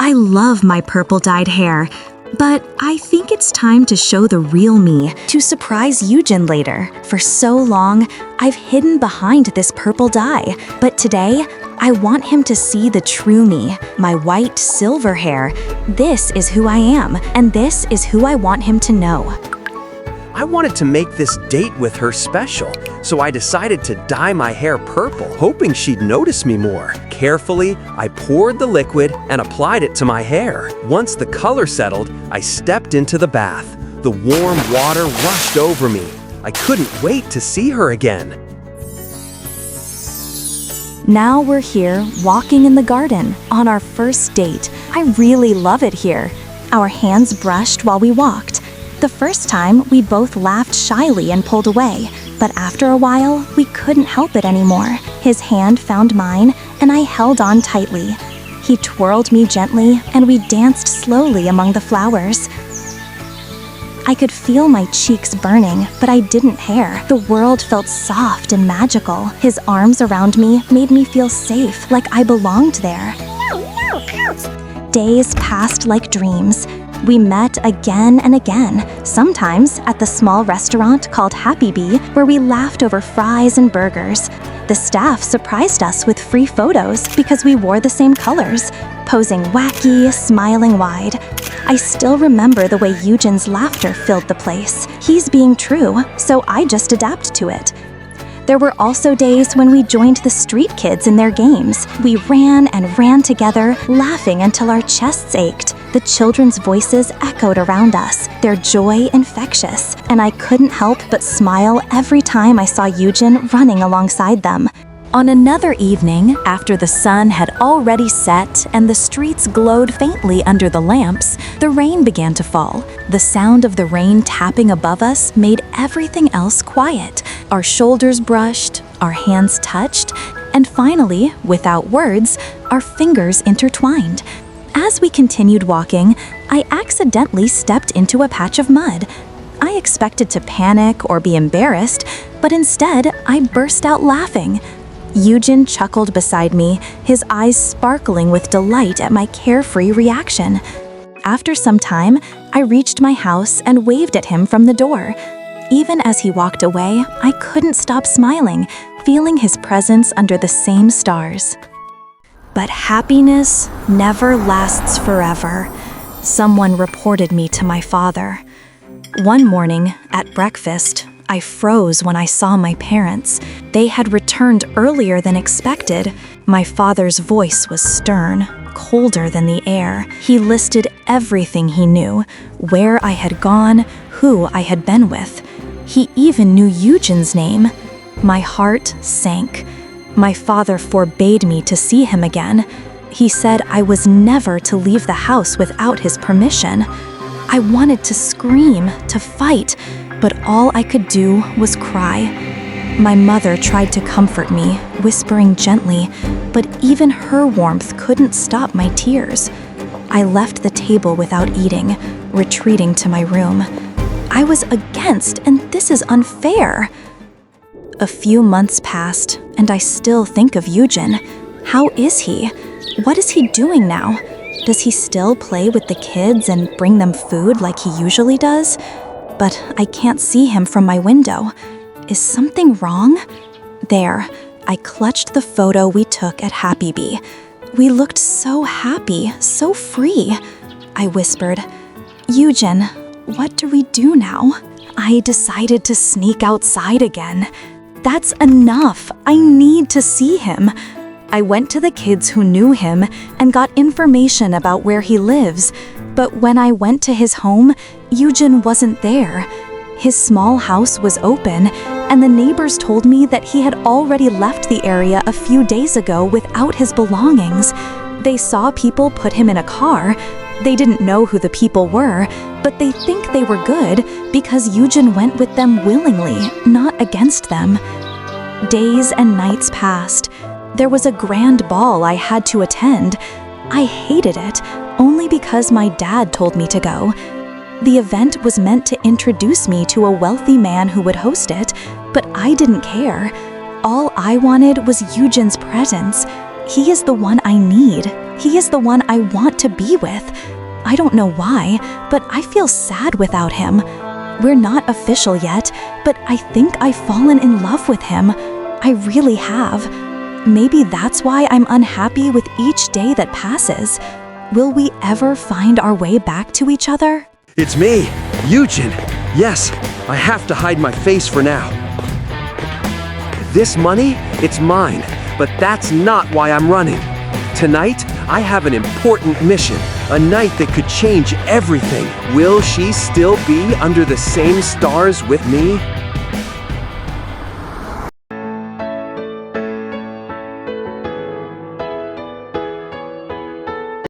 I love my purple-dyed hair, but I think it's time to show the real me to surprise Yujin later. For so long, I've hidden behind this purple dye, but today, I want him to see the true me, my white silver hair. This is who I am, and this is who I want him to know. I wanted to make this date with her special, so I decided to dye my hair purple, hoping she'd notice me more. Carefully, I poured the liquid and applied it to my hair. Once the color settled, I stepped into the bath. The warm water rushed over me. I couldn't wait to see her again. Now we're here, walking in the garden, on our first date. I really love it here. Our hands brushed while we walked. The first time, we both laughed shyly and pulled away, but after a while, we couldn't help it anymore. His hand found mine, and I held on tightly. He twirled me gently, and we danced slowly among the flowers. I could feel my cheeks burning, but I didn't care. The world felt soft and magical. His arms around me made me feel safe, like I belonged there. Days passed like dreams. We met again and again, sometimes at the small restaurant called Happy Bee, where we laughed over fries and burgers. The staff surprised us with free photos because we wore the same colors, posing wacky, smiling wide. I still remember the way Yujin's laughter filled the place. He's being true, so I just adapt to it. There were also days when we joined the street kids in their games. We ran and ran together, laughing until our chests ached. The children's voices echoed around us, their joy infectious, and I couldn't help but smile every time I saw Yujin running alongside them. On another evening, after the sun had already set and the streets glowed faintly under the lamps, the rain began to fall. The sound of the rain tapping above us made everything else quiet. Our shoulders brushed, our hands touched, and finally, without words, our fingers intertwined. As we continued walking, I accidentally stepped into a patch of mud. I expected to panic or be embarrassed, but instead, I burst out laughing. Yujin chuckled beside me, his eyes sparkling with delight at my carefree reaction. After some time, I reached my house and waved at him from the door. Even as he walked away, I couldn't stop smiling, feeling his presence under the same stars. But happiness never lasts forever. Someone reported me to my father. One morning, at breakfast, I froze when I saw my parents. They had returned earlier than expected. My father's voice was stern, colder than the air. He listed everything he knew, where I had gone, who I had been with. He even knew Yujin's name. My heart sank. My father forbade me to see him again. He said I was never to leave the house without his permission. I wanted to scream, to fight, but all I could do was cry. My mother tried to comfort me, whispering gently, but even her warmth couldn't stop my tears. I left the table without eating, retreating to my room. I was aghast, and this is unfair. A few months passed, and I still think of Yujin. How is he? What is he doing now? Does he still play with the kids and bring them food like he usually does? But I can't see him from my window. Is something wrong? There, I clutched the photo we took at Happy Bee. We looked so happy, so free. I whispered, "Yujin, what do we do now?" I decided to sneak outside again. That's enough. I need to see him. I went to the kids who knew him and got information about where he lives. But when I went to his home, Yujin wasn't there. His small house was open, and the neighbors told me that he had already left the area a few days ago without his belongings. They saw people put him in a car. They didn't know who the people were, but they think they were good because Yujin went with them willingly, not against them. Days and nights passed. There was a grand ball I had to attend. I hated it, only because my dad told me to go. The event was meant to introduce me to a wealthy man who would host it, but I didn't care. All I wanted was Yujin's presence. He is the one I need. He is the one I want to be with. I don't know why, but I feel sad without him. We're not official yet, but I think I've fallen in love with him. I really have. Maybe that's why I'm unhappy with each day that passes. Will we ever find our way back to each other? It's me, Yujin. Yes, I have to hide my face for now. This money, it's mine, but that's not why I'm running. Tonight, I have an important mission, a night that could change everything. Will she still be under the same stars with me?